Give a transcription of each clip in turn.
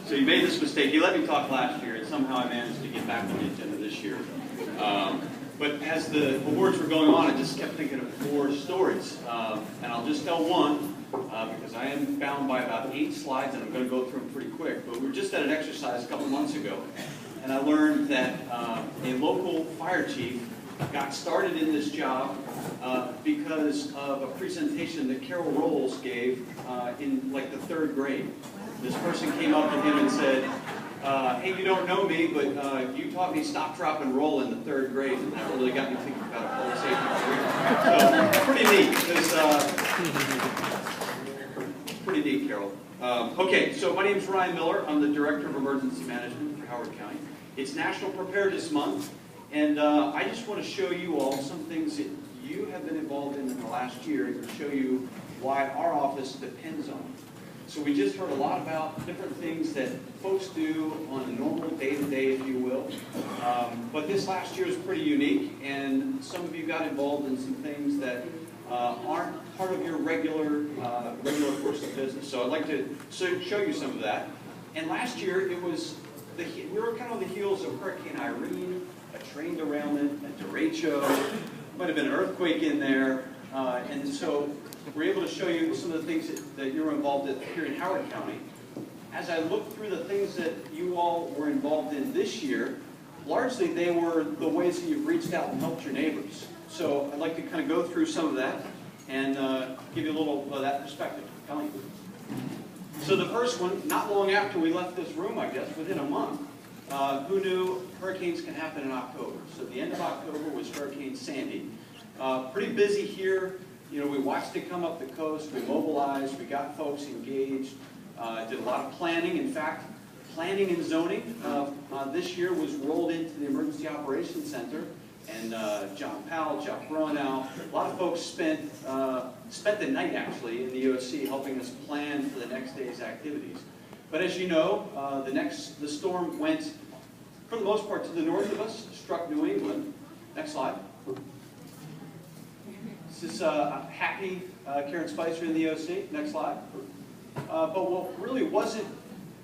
So you made this mistake. You let me talk last year, and somehow I managed to get back on the agenda this year. But as the awards were going on, I just kept thinking of 4 stories. And I'll just tell one, because I am bound by about 8 slides, and I'm going to go through them pretty quick. But we were just at an exercise a couple months ago, and I learned that a local fire chief got started in this job because of a presentation that Carol Rolls gave in like the 3rd grade. This person came up to him and said, hey, you don't know me, but you taught me stop, drop, and roll in the 3rd grade, and that really got me thinking about a public safety career. So, pretty neat, because, pretty neat, Carol. Okay, so my name is Ryan Miller. I'm the Director of Emergency Management for Howard County. It's National Preparedness Month, and I just want to show you all some things that you have been involved in the last year and show you why our office depends on it. So we just heard a lot about different things that folks do on a normal day-to-day, if you will. But this last year was pretty unique, and some of you got involved in some things that aren't part of your regular course of business. So I'd like to show you some of that. And last year, we were kind of on the heels of Hurricane Irene, a train derailment, a derecho, might have been an earthquake in there, and so we're able to show you some of the things that you were involved in here in Howard County. As I look through the things that you all were involved in this year, largely they were the ways that you've reached out and helped your neighbors. So I'd like to kind of go through some of that and give you a little of that perspective. Kelly? So the first one, not long after we left this room, I guess, within a month, who knew hurricanes can happen in October? So the end of October was Hurricane Sandy. Pretty busy here. You know, we watched it come up the coast, we mobilized, we got folks engaged, did a lot of planning. In fact, planning and zoning this year was rolled into the Emergency Operations Center, and John Powell, Jeff Bronow, a lot of folks spent the night actually in the EOC helping us plan for the next day's activities. But as you know, the storm went, for the most part, to the north of us, struck New England. Next slide. This is happy Karen Spicer in the EOC. Next slide. But what really wasn't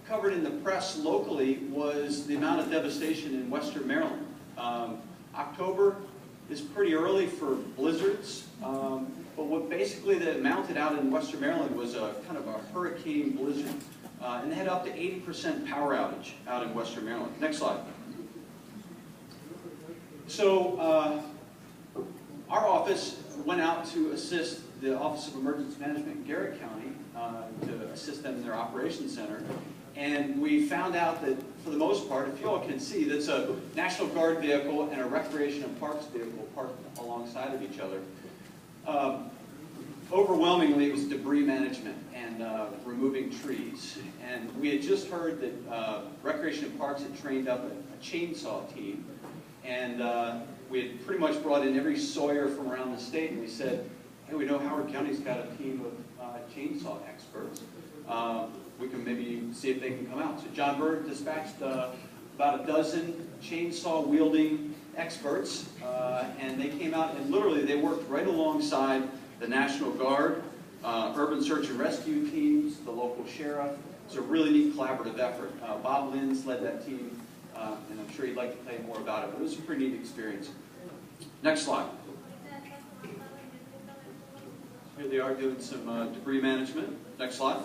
covered in the press locally was the amount of devastation in Western Maryland. October is pretty early for blizzards, but what basically that mounted out in Western Maryland was a kind of a hurricane blizzard, and they had up to 80% power outage out in Western Maryland. Next slide. So our office went out to assist the Office of Emergency Management in Garrett County to assist them in their operations center. And we found out that, for the most part, if you all can see, that's a National Guard vehicle and a Recreation and Parks vehicle parked alongside of each other. Overwhelmingly, it was debris management and removing trees. And we had just heard that Recreation and Parks had trained up a chainsaw team. And we had pretty much brought in every sawyer from around the state, and we said, hey, we know Howard County's got a team of chainsaw experts. We can maybe see if they can come out. So John Bird dispatched about a dozen chainsaw-wielding experts, and they came out, and literally they worked right alongside the National Guard, urban search and rescue teams, the local sheriff. It's a really neat collaborative effort. Bob Linz led that team, and I'm sure he'd like to tell you more about it, but it was a pretty neat experience. Next slide. Here they are doing some debris management. Next slide.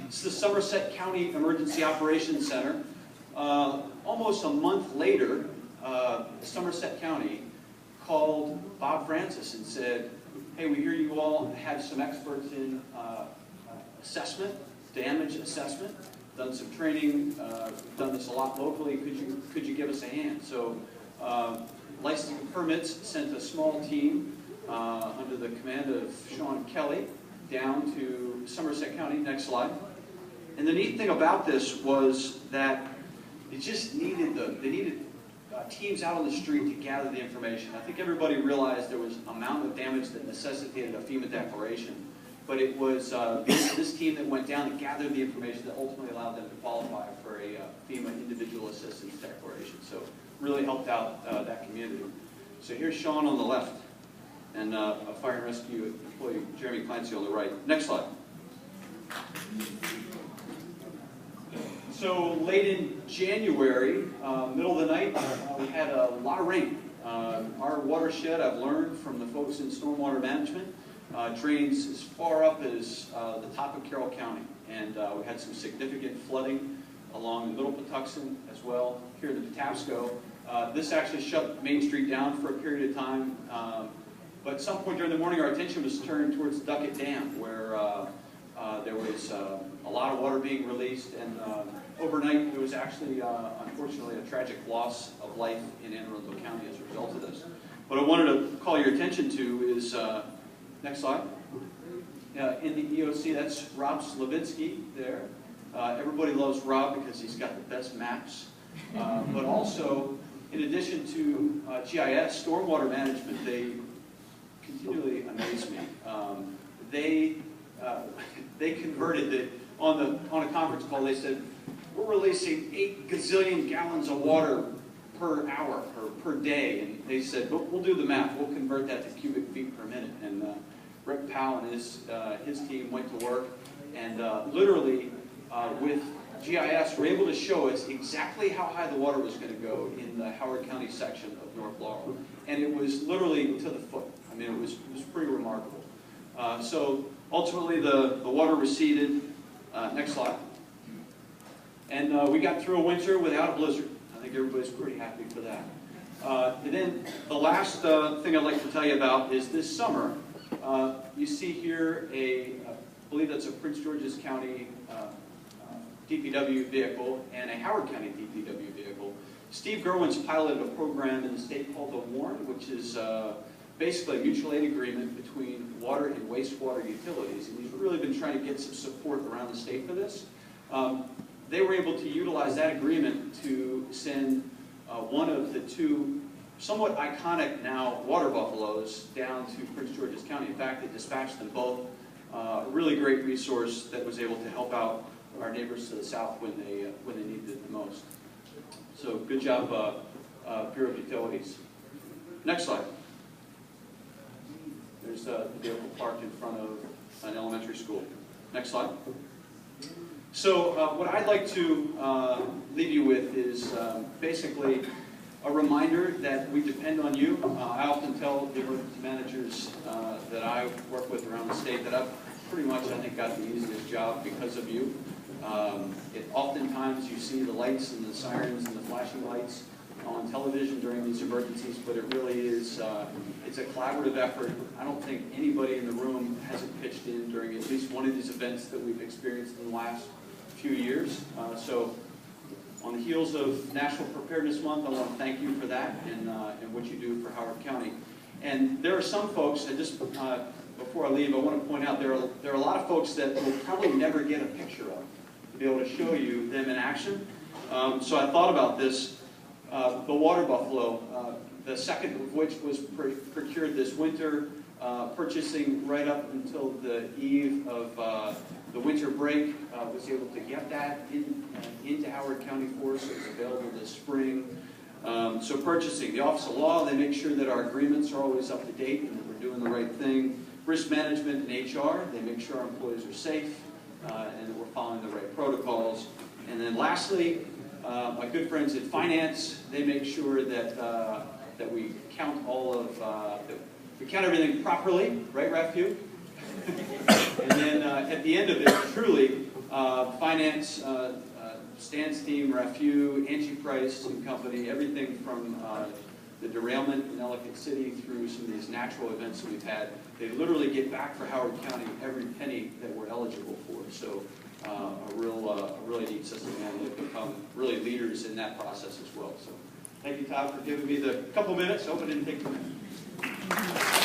This is the Somerset County Emergency Operations Center. Almost a month later, Somerset County called Bob Francis and said, hey, we hear you all have some experts in assessment, damage assessment, done some training, done this a lot locally, could you give us a hand? So licensing permits sent a small team under the command of Sean Kelly down to Somerset County. Next slide. And the neat thing about this was that it just needed teams out on the street to gather the information. I think everybody realized there was an amount of damage that necessitated a FEMA declaration, but it was this team that went down and gathered the information that ultimately allowed them to qualify for a FEMA individual assistance declaration. So really helped out that community. So here's Sean on the left, and a fire and rescue employee, Jeremy Clancy, on the right. Next slide. So late in January, middle of the night, we had a lot of rain. Our watershed, I've learned from the folks in stormwater management, drains as far up as the top of Carroll County. And we had some significant flooding along Middle Patuxent as well, here in the Patapsco. This actually shut Main Street down for a period of time. But at some point during the morning, our attention was turned towards Duckett Dam, where there was a lot of water being released, and overnight there was actually, unfortunately, a tragic loss of life in Anne Arundel County as a result of this. What I wanted to call your attention to is, next slide. In the EOC, that's Rob Slavinsky there. Everybody loves Rob because he's got the best maps. But also, in addition to GIS, stormwater management, they continually amaze me. They converted it on a conference call. They said, we're releasing 8 gazillion gallons of water per hour or per day. And they said, we'll do the math. We'll convert that to cubic feet per minute. And Rick Powell and his team went to work. And literally, with GIS, we're able to show us exactly how high the water was going to go in the Howard County section of North Laurel. And it was literally to the foot. I mean, it was pretty remarkable. So ultimately, the water receded. Next slide. And we got through a winter without a blizzard. I think everybody's pretty happy for that. And then the last thing I'd like to tell you about is this summer. You see here I believe that's a Prince George's County DPW vehicle and a Howard County DPW vehicle. Steve Gerwin's piloted a program in the state called the WARN, which is basically a mutual aid agreement between water and wastewater utilities. And he's really been trying to get some support around the state for this. They were able to utilize that agreement to send one of the 2 somewhat iconic now water buffaloes down to Prince George's County. In fact, they dispatched them both. A really great resource that was able to help out our neighbors to the south when they needed it the most. So good job, Bureau of Utilities. Next slide. There's the vehicle parked in front of an elementary school. Next slide. So what I'd like to leave you with is basically a reminder that we depend on you. I often tell the emergency managers that I work with around the state that I've pretty much, I think, got the easiest job because of you. Oftentimes you see the lights and the sirens and the flashing lights on television during these emergencies, but it really is, it's a collaborative effort. I don't think anybody in the room hasn't pitched in during at least one of these events that we've experienced in the last few years. So on the heels of National Preparedness Month, I want to thank you for that and what you do for Howard County. And there are some folks, and just before I leave, I want to point out there are a lot of folks that we'll probably never get a picture of to be able to show you them in action. So I thought about this. The water buffalo, the second of which was procured this winter, purchasing right up until the eve of the winter break, was able to get that into Howard County for us. It's available this spring. So purchasing, the Office of Law, they make sure that our agreements are always up to date and that we're doing the right thing. Risk management and HR, they make sure our employees are safe and that we're following the right protocols. And then lastly, my good friends at Finance, they make sure that that we count all of that we count everything properly, right, Rafu? And then at the end of it, truly, Finance, Stan's team, Rafu, Angie Price and company, everything from the derailment in Ellicott City through some of these natural events that we've had, they literally get back for Howard County every penny that we're eligible for. So a really neat system, and they've become really leaders in that process as well. So thank you, Todd, for giving me the couple minutes. I hope it didn't take too much.